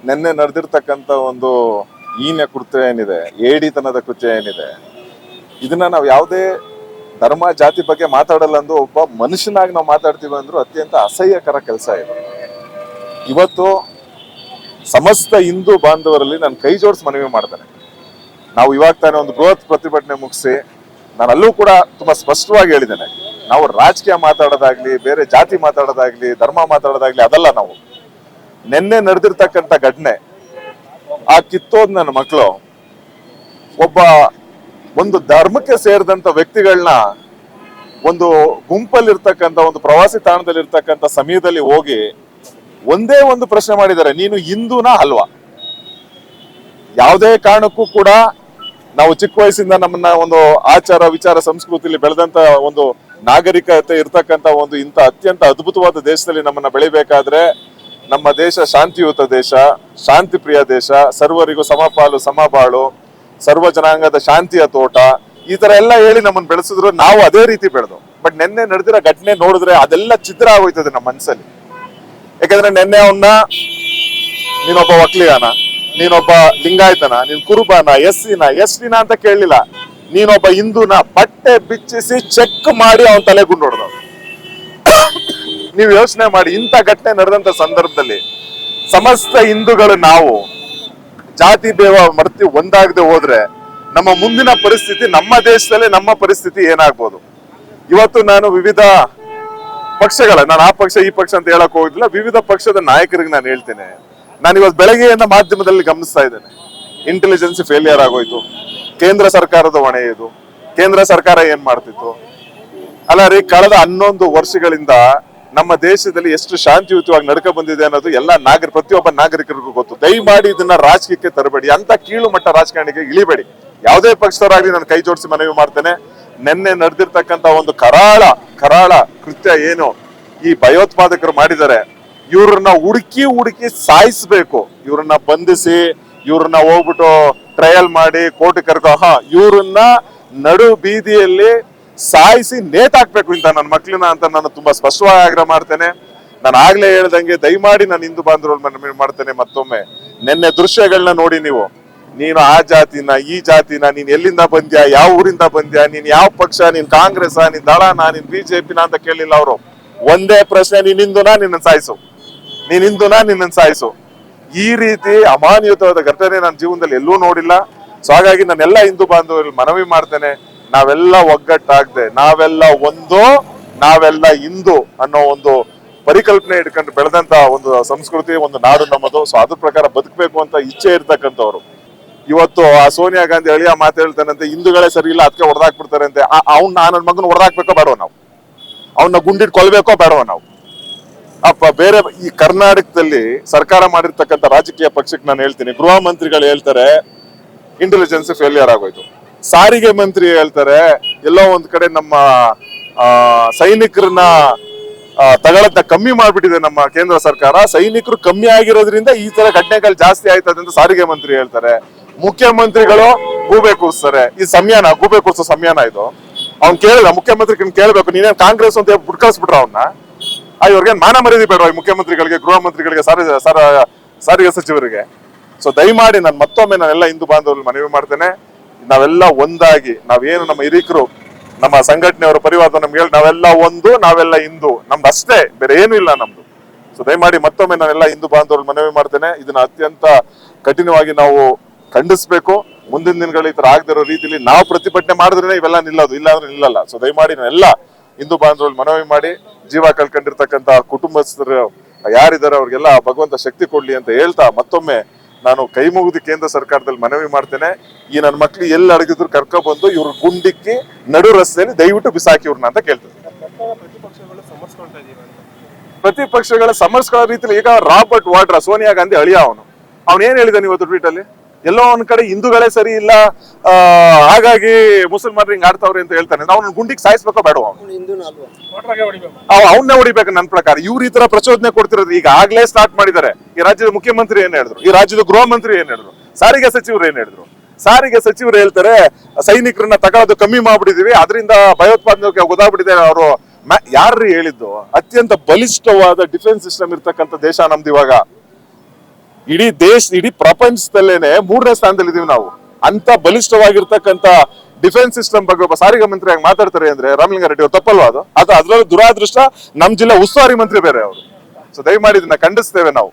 ನಿನ್ನೆ ನಡೆದಿರ್ತಕ್ಕಂಥ ಒಂದು ಹೀನ ಕೃತ್ಯ ಏನಿದೆ, ಏಡಿತನದ ಕೃತ್ಯ ಏನಿದೆ, ಇದನ್ನ ನಾವು ಯಾವುದೇ ಧರ್ಮ ಜಾತಿ ಬಗ್ಗೆ ಮಾತಾಡಲ್ಲ ಅಂದು ಒಬ್ಬ ಮನುಷ್ಯನಾಗಿ ನಾವು ಮಾತಾಡ್ತೀವಿ ಅಂದ್ರೂ ಅತ್ಯಂತ ಅಸಹ್ಯಕರ ಕೆಲಸ ಇದೆ. ಇವತ್ತು ಸಮಸ್ತ ಹಿಂದೂ ಬಾಂಧವರಲ್ಲಿ ನಾನು ಕೈ ಜೋಡಿಸಿ ಮನವಿ ಮಾಡ್ತೇನೆ. ನಾವು ಇವಾಗ ತಾನೇ ಒಂದು ಬೃಹತ್ ಪ್ರತಿಭಟನೆ ಮುಗಿಸಿ ನಾನು ಅಲ್ಲೂ ಕೂಡ ತುಂಬಾ ಸ್ಪಷ್ಟವಾಗಿ ಹೇಳಿದ್ದೇನೆ, ನಾವು ರಾಜಕೀಯ ಮಾತಾಡೋದಾಗ್ಲಿ, ಬೇರೆ ಜಾತಿ ಮಾತಾಡೋದಾಗ್ಲಿ, ಧರ್ಮ ಮಾತಾಡೋದಾಗ್ಲಿ ಅದಲ್ಲ. ನಾವು ನಿನ್ನೆ ನಡೆದಿರ್ತಕ್ಕಂಥ ಘಟನೆ, ಆ ಕಿತ್ತೋದ್ ನನ್ನ ಮಕ್ಕಳು ಒಂದು ಧರ್ಮಕ್ಕೆ ಸೇರಿದಂತ ವ್ಯಕ್ತಿಗಳನ್ನ ಒಂದು ಗುಂಪಲ್ಲಿರ್ತಕ್ಕಂಥ ಒಂದು ಪ್ರವಾಸಿ ತಾಣದಲ್ಲಿ ಇರ್ತಕ್ಕಂಥ ಸಮಯದಲ್ಲಿ ಹೋಗಿ ಒಂದೇ ಒಂದು ಪ್ರಶ್ನೆ ಮಾಡಿದ್ದಾರೆ, ನೀನು ಹಿಂದೂನಾ ಅಲ್ವಾ? ಯಾವುದೇ ಕಾರಣಕ್ಕೂ ಕೂಡ ನಾವು ಚಿಕ್ಕ ವಯಸ್ಸಿಂದ ನಮ್ಮನ್ನ ಒಂದು ಆಚಾರ ವಿಚಾರ ಸಂಸ್ಕೃತಿಯಲ್ಲಿ ಬೆಳೆದಂತ ಒಂದು ನಾಗರಿಕತೆ ಇರ್ತಕ್ಕಂಥ ಒಂದು ಇಂಥ ಅತ್ಯಂತ ಅದ್ಭುತವಾದ ದೇಶದಲ್ಲಿ ನಮ್ಮನ್ನ ಬೆಳಿಬೇಕಾದ್ರೆ ನಮ್ಮ ದೇಶ ಶಾಂತಿಯುತ ದೇಶ, ಶಾಂತಿ ಪ್ರಿಯ ದೇಶ, ಸರ್ವರಿಗೂ ಸಮಪಾಲು ಸಮಬಾಳು, ಸರ್ವ ಜನಾಂಗದ ಶಾಂತಿಯ ತೋಟ, ಈ ತರ ಎಲ್ಲ ಹೇಳಿ ನಮ್ಮನ್ನು ಬೆಳೆಸಿದ್ರು. ನಾವು ಅದೇ ರೀತಿ ಬೆಳೆದು. ಬಟ್ ನಿನ್ನೆ ನಡೆದಿರೋ ಘಟನೆ ನೋಡಿದ್ರೆ ಅದೆಲ್ಲ ಚಿತ್ರ ಆಗೋಯ್ತದೆ ನಮ್ಮ ಮನಸ್ಸಲ್ಲಿ. ಯಾಕಂದ್ರೆ ನಿನ್ನೆ ಅವನ್ನ ನೀನೊಬ್ಬ ವಕ್ಲಿಗಾನ, ನೀನೊಬ್ಬ ಲಿಂಗಾಯತನ, ನೀನ್ ಕುರುಬಾನ, ಎಸ್ಸಿನ ಅಂತ ಕೇಳಲಿಲ್ಲ, ನೀನೊಬ್ಬ ಹಿಂದೂನ ಬಟ್ಟೆ ಬಿಚ್ಚಿಸಿ ಚೆಕ್ ಮಾಡಿ ಅವನ ತಲೆ ಗುಂಡು ಹೊಡೆದವ್. ನೀವು ಯೋಚನೆ ಮಾಡಿ, ಇಂಥ ಘಟನೆ ನಡೆದಂತ ಸಂದರ್ಭದಲ್ಲಿ ಸಮಸ್ತ ಹಿಂದೂಗಳು ನಾವು ಜಾತಿ ಭೇದ ಮರ್ತಿ ಒಂದಾಗದೆ ಹೋದ್ರೆ ನಮ್ಮ ಮುಂದಿನ ಪರಿಸ್ಥಿತಿ, ನಮ್ಮ ದೇಶದಲ್ಲಿ ನಮ್ಮ ಪರಿಸ್ಥಿತಿ ಏನಾಗ್ಬೋದು? ಇವತ್ತು ನಾನು ವಿವಿಧ ಪಕ್ಷಗಳ, ನಾನು ಆ ಪಕ್ಷ ಈ ಪಕ್ಷ ಅಂತ ಹೇಳಕ್ ಹೋಗಿಲ್ಲ, ವಿವಿಧ ಪಕ್ಷದ ನಾಯಕರಿಗೆ ನಾನು ಹೇಳ್ತೇನೆ, ನಾನು ಇವತ್ತು ಬೆಳಗ್ಗೆಯಿಂದ ಮಾಧ್ಯಮದಲ್ಲಿ ಗಮನಿಸ್ತಾ ಇದ್ದೇನೆ, ಇಂಟೆಲಿಜೆನ್ಸ್ ಫೇಲಿಯರ್ ಆಗೋಯ್ತು, ಕೇಂದ್ರ ಸರ್ಕಾರದ ಹೊಣೆ ಇದು, ಕೇಂದ್ರ ಸರ್ಕಾರ ಏನ್ ಮಾಡ್ತಿತ್ತು? ಅಲ್ಲ ರೀ, ಕಳೆದ 11 ವರ್ಷಗಳಿಂದ ನಮ್ಮ ದೇಶದಲ್ಲಿ ಎಷ್ಟು ಶಾಂತಿಯುತವಾಗಿ ನಡ್ಕ ಬಂದಿದೆ ಅನ್ನೋದು ಎಲ್ಲ ಪ್ರತಿಯೊಬ್ಬ ನಾಗರಿಕರಿಗೂ ಗೊತ್ತು. ದಯಮಾಡಿ ಇದನ್ನ ರಾಜಕೀಯಕ್ಕೆ ತರಬೇಡಿ, ಅಂತ ಕೀಳು ಮಟ್ಟ ರಾಜಕಾರಣಿಗೆ ಇಳಿಬೇಡಿ. ಯಾವುದೇ ಪಕ್ಷದವರಾಗ್ಲಿ ನಾನು ಕೈ ಜೋಡಿಸಿ ಮನವಿ ಮಾಡ್ತೇನೆ. ನಿನ್ನೆ ನಡೆದಿರ್ತಕ್ಕಂಥ ಒಂದು ಕರಾಳ ಕೃತ್ಯ ಏನು ಈ ಭಯೋತ್ಪಾದಕರು ಮಾಡಿದ್ದಾರೆ, ಇವ್ರನ್ನ ಹುಡುಕಿ ಸಾಯಿಸ್ಬೇಕು. ಇವ್ರನ್ನ ಬಂಧಿಸಿ, ಇವ್ರನ್ನ ಹೋಗ್ಬಿಟ್ಟು ಟ್ರಯಲ್ ಮಾಡಿ ಕೋರ್ಟ್ ಇವ್ರನ್ನ ನಡು ಬೀದಿಯಲ್ಲಿ ಸಾಯಿಸಿ ನೇತಾಕ್ಬೇಕು ಇಂತ ನನ್ನ ಮಕ್ಳನ್ನ ಅಂತ ನಾನು ತುಂಬಾ ಸ್ಪಷ್ಟವಾಗಿ ಆಗ್ರಹ ಮಾಡ್ತೇನೆ. ನಾನು ಆಗ್ಲೇ ಹೇಳ್ದಂಗೆ ದಯಮಾಡಿ ನಾನು ಹಿಂದೂ ಬಾಂಧವರಲ್ಲಿ ಮನವಿ ಮಾಡ್ತೇನೆ. ಮತ್ತೊಮ್ಮೆ ನಿನ್ನೆ ದೃಶ್ಯಗಳನ್ನ ನೋಡಿ, ನೀನು ಆ ಜಾತಿನ ಈ ಜಾತಿನ, ನೀನ್ ಎಲ್ಲಿಂದ ಬಂದ್ಯಾ, ಯಾವ ಊರಿಂದ ಬಂದ್ಯಾ, ನೀನ್ ಯಾವ ಪಕ್ಷ, ನೀನ್ ಕಾಂಗ್ರೆಸ್, ನೀನ್ ದಳನ, ನೀನ್ ಬಿಜೆಪಿನ ಅಂತ ಕೇಳಿಲ್ಲ ಅವರು. ಒಂದೇ ಪ್ರಶ್ನೆ, ನೀನ್ ಹಿಂದೂನಾ, ನಿನ್ನ ಸಾಯಿಸು. ಈ ರೀತಿ ಅಮಾನ್ಯಯುತವಾದ ಘಟನೆ ನನ್ನ ಜೀವನದಲ್ಲಿ ಎಲ್ಲೂ ನೋಡಿಲ್ಲ. ಸೊ ಹಾಗಾಗಿ ನಾನೆಲ್ಲ ಹಿಂದೂ ಬಾಂಧವರಲ್ಲಿ ಮನವಿ ಮಾಡ್ತೇನೆ, ನಾವೆಲ್ಲ ಒಗ್ಗಟ್ಟಾಗದೆ, ನಾವೆಲ್ಲ ಹಿಂದೂ ಅನ್ನೋ ಒಂದು ಪರಿಕಲ್ಪನೆ ಇಟ್ಕೊಂಡು ಬೆಳೆದಂತ ಒಂದು ಸಂಸ್ಕೃತಿ, ಒಂದು ನಾಡು ನಮ್ಮದು. ಸೊ ಅದ್ರ ಪ್ರಕಾರ ಬದುಕಬೇಕು ಅಂತ ಇಚ್ಛೆ ಇರ್ತಕ್ಕಂಥವ್ರು ಇವತ್ತು ಆ ಸೋನಿಯಾ ಗಾಂಧಿ ಅಳಿಯ ಮಾತು ಹೇಳ್ತಾನಂತೆ, ಹಿಂದೂಗಳೇ ಸರಿ ಇಲ್ಲ ಅದಕ್ಕೆ ಹೊಡೆದಾಕ್ಬಿಡ್ತಾರೆ ಅಂತೆ. ನನ್ನ ಮಗನ ಹೊಡೆದಾಕ್ಬೇಕೋ ಬೇಡವ ನಾವು? ಅವನ್ನ ಗುಂಡಿಟ್ ಕೊಲ್ಬೇಕೋ ಬೇಡವ ನಾವು? ಬೇರೆ ಈ ಕರ್ನಾಟಕದಲ್ಲಿ ಸರ್ಕಾರ ಮಾಡಿರ್ತಕ್ಕಂಥ ರಾಜಕೀಯ ಪಕ್ಷಕ್ಕೆ ನಾನು ಹೇಳ್ತೀನಿ, ಗೃಹ ಮಂತ್ರಿಗಳು ಹೇಳ್ತಾರೆ ಇಂಟೆಲಿಜೆನ್ಸ್ ಫೇಲಿಯರ್ ಆಗೋಯ್ತು, ಸಾರಿಗೆ ಮಂತ್ರಿ ಹೇಳ್ತಾರೆ ಎಲ್ಲೋ ಒಂದ್ ಕಡೆ ನಮ್ಮ ಸೈನಿಕರನ್ನ ತಗೊಳತ್ತ ಕಮ್ಮಿ ಮಾಡ್ಬಿಟ್ಟಿದೆ ನಮ್ಮ ಕೇಂದ್ರ ಸರ್ಕಾರ, ಸೈನಿಕರು ಕಮ್ಮಿ ಆಗಿರೋದ್ರಿಂದ ಈ ತರ ಘಟನೆಗಳು ಜಾಸ್ತಿ ಆಯ್ತದೆ ಅಂತ ಸಾರಿಗೆ ಮಂತ್ರಿ ಹೇಳ್ತಾರೆ. ಮುಖ್ಯಮಂತ್ರಿಗಳು ಗೂಬೆ ಕೂರಿಸ್ತಾರೆ. ಈ ಸಮಯನ ಗೂಬೆ ಕೂರ್ಸೋ ಸಮಯನ ಇದು? ಅವ್ನ್ ಕೇಳಿಲ್ಲ, ಮುಖ್ಯಮಂತ್ರಿ ಕೇಳ್ಬೇಕು, ನೀನೇನ್ ಕಾಂಗ್ರೆಸ್ ಅಂತ ಬಿಡ್ಕಳಿಸ್ಬಿಟ್ರ ಅವನ್ನ? ಇವ್ರಿಗೆ ಮಾನ ಮರ್ಯಾದೆ ಬೇಡ, ಮುಖ್ಯಮಂತ್ರಿಗಳಿಗೆ, ಗೃಹ ಮಂತ್ರಿಗಳಿಗೆ, ಸಾರಿಗೆ ಸಚಿವರಿಗೆ. ಸೊ ದಯಮಾಡಿ ಮತ್ತೊಮ್ಮೆ ನಾನೆಲ್ಲ ಹಿಂದೂ ಬಾಂಧವರಲ್ಲಿ ಮನವಿ ಮಾಡ್ತೇನೆ, ನಾವೆಲ್ಲ ಒಂದಾಗಿ, ನಾವೇನು ನಮ್ಮ ಹಿರಿಕರು, ನಮ್ಮ ಸಂಘಟನೆಯವರ ಪರಿವಾರ ನಮ್ಗೆ ಹೇಳಿ, ನಾವೆಲ್ಲ ಹಿಂದೂ, ನಮ್ದು ಅಷ್ಟೇ, ಬೇರೆ ಏನು ಇಲ್ಲ ನಮ್ದು. ಸೊ ದಯಮಾಡಿ ಮತ್ತೊಮ್ಮೆ ನಾನೆಲ್ಲ ಹಿಂದೂ ಬಾಂಧವರಲ್ಲಿ ಮನವಿ ಮಾಡ್ತೇನೆ, ಇದನ್ನ ಅತ್ಯಂತ ಕಠಿಣವಾಗಿ ನಾವು ಖಂಡಿಸ್ಬೇಕು. ಮುಂದಿನ ದಿನಗಳು ಈ ತರ ಆಗದಿರೋ ರೀತಿಯಲ್ಲಿ ನಾವು ಪ್ರತಿಭಟನೆ ಮಾಡಿದ್ರೆ ಇವೆಲ್ಲ ನಿಲ್ಲೋದು, ಇಲ್ಲ ಅಂದ್ರೆ ನಿಲ್ಲಲ್ಲ. ಸೊ ದಯಮಾಡಿ ನಾನೆಲ್ಲ ಹಿಂದೂ ಬಾಂಧವರಲ್ಲಿ ಮನವಿ ಮಾಡಿ, ಜೀವ ಕಳ್ಕೊಂಡಿರ್ತಕ್ಕಂಥ ಕುಟುಂಬಸ್ಥರು ಯಾರಿದ್ದಾರೆ ಅವ್ರಿಗೆಲ್ಲ ಭಗವಂತ ಶಕ್ತಿ ಕೊಡ್ಲಿ ಅಂತ ಹೇಳ್ತಾ, ಮತ್ತೊಮ್ಮೆ ನಾನು ಕೈ ಮುಗಿದು ಕೇಂದ್ರ ಸರ್ಕಾರದಲ್ಲಿ ಮನವಿ ಮಾಡ್ತೇನೆ, ಈ ನನ್ನ ಮಕ್ಳು ಎಲ್ಲಿ ಅಡಗಿದ್ರು ಕರ್ಕೊಬಂದು ಇವ್ರ ಗುಂಡಿಕ್ಕಿ ನಡು ರಸ್ತೆಯಲ್ಲಿ ದಯವಿಟ್ಟು ಬಿಸಾಕಿ ಇವ್ರನ್ನ ಅಂತ ಕೇಳ್ತೇನೆ. ಪ್ರತಿಪಕ್ಷಗಳ ಸಮರ್ಸ್ಕೊಳ್ಳೋ ರೀತಿಯಲ್ಲಿ ಈಗ ರಾಬರ್ಟ್ ವಾಡ್ರಾ, ಸೋನಿಯಾ ಗಾಂಧಿ ಅಳಿಯ, ಅವನು ಏನ್ ಹೇಳಿದಾನೆ ಇವತ್ತು ಟ್ವೀಟ್ ಅಲ್ಲಿ? ಎಲ್ಲೋ ಒಂದ್ ಕಡೆ ಹಿಂದೂಗಳೇ ಸರಿ ಇಲ್ಲ, ಹಾಗಾಗಿ ಮುಸಲ್ಮಾನರು ಹಿಂಗ್ ಆಡ್ತಾವ್ರಿ ಅಂತ ಹೇಳ್ತಾನೆ. ಅವ್ನ ಗುಂಡಿಗೆ ಸಾಯಿಸ್ಬೇಕೋ ಬೇಡ? ಅವನ್ನೇ ಹೊಡಿಬೇಕು ನನ್ನ ಪ್ರಕಾರ. ಇವ್ರು ಈ ತರ ಪ್ರಚೋದನೆ ಕೊಡ್ತಿರೋದು ಈಗ ಆಗ್ಲೇ ಸ್ಟಾರ್ಟ್ ಮಾಡಿದ್ದಾರೆ. ಈ ರಾಜ್ಯದ ಮುಖ್ಯಮಂತ್ರಿ ಏನ್ ಹೇಳಿದ್ರು, ಈ ರಾಜ್ಯದ ಗೃಹ ಮಂತ್ರಿ ಏನ್ ಹೇಳಿದ್ರು, ಸಾರಿಗೆ ಸಚಿವರು ಏನ್ ಹೇಳಿದ್ರು? ಸಾರಿಗೆ ಸಚಿವರು ಹೇಳ್ತಾರೆ ಸೈನಿಕರನ್ನ ತಗೊಳ್ಳೋದು ಕಮ್ಮಿ ಮಾಡ್ಬಿಟ್ಟಿದೀವಿ, ಅದರಿಂದ ಭಯೋತ್ಪಾದನೆಗೆ ಗೊತ್ತಾಗ್ಬಿಟ್ಟಿದೆ. ಅವರು ಯಾರ್ರೀ ಹೇಳಿದ್ದು? ಅತ್ಯಂತ ಬಲಿಷ್ಠವಾದ ಡಿಫೆನ್ಸ್ ಸಿಸ್ಟಮ್ ಇರ್ತಕ್ಕಂಥ ದೇಶ ನಮ್ದು ಇವಾಗ. ಇಡೀ ಪ್ರಪಂಚದಲ್ಲೇನೆ 3ನೇ ಸ್ಥಾನದಲ್ಲಿ ಇದೀವಿ ನಾವು. ಅಂತ ಬಲಿಷ್ಠವಾಗಿರ್ತಕ್ಕಂತ ಡಿಫೆನ್ಸ್ ಸಿಸ್ಟಮ್ ಬಗ್ಗೆ ಒಬ್ಬ ಸಾರಿಗೆ ಮಂತ್ರಿ ಆಗಿ ಮಾತಾಡ್ತಾರೆ ಅಂದ್ರೆ ರಾಮಲಿಂಗಾರೆಡ್ಡಿ ಅವ್ರು ತಪ್ಪಲ್ವಾ ಅದು? ಅದ್ರಲ್ಲಿ ದುರಾದೃಷ್ಟ ನಮ್ ಜಿಲ್ಲಾ ಉಸ್ತುವಾರಿ ಮಂತ್ರಿ ಬೇರೆ ಅವರು. ಸೊ ದಯಮಾಡಿ ಇದನ್ನ ಖಂಡಿಸ್ತೇವೆ ನಾವು.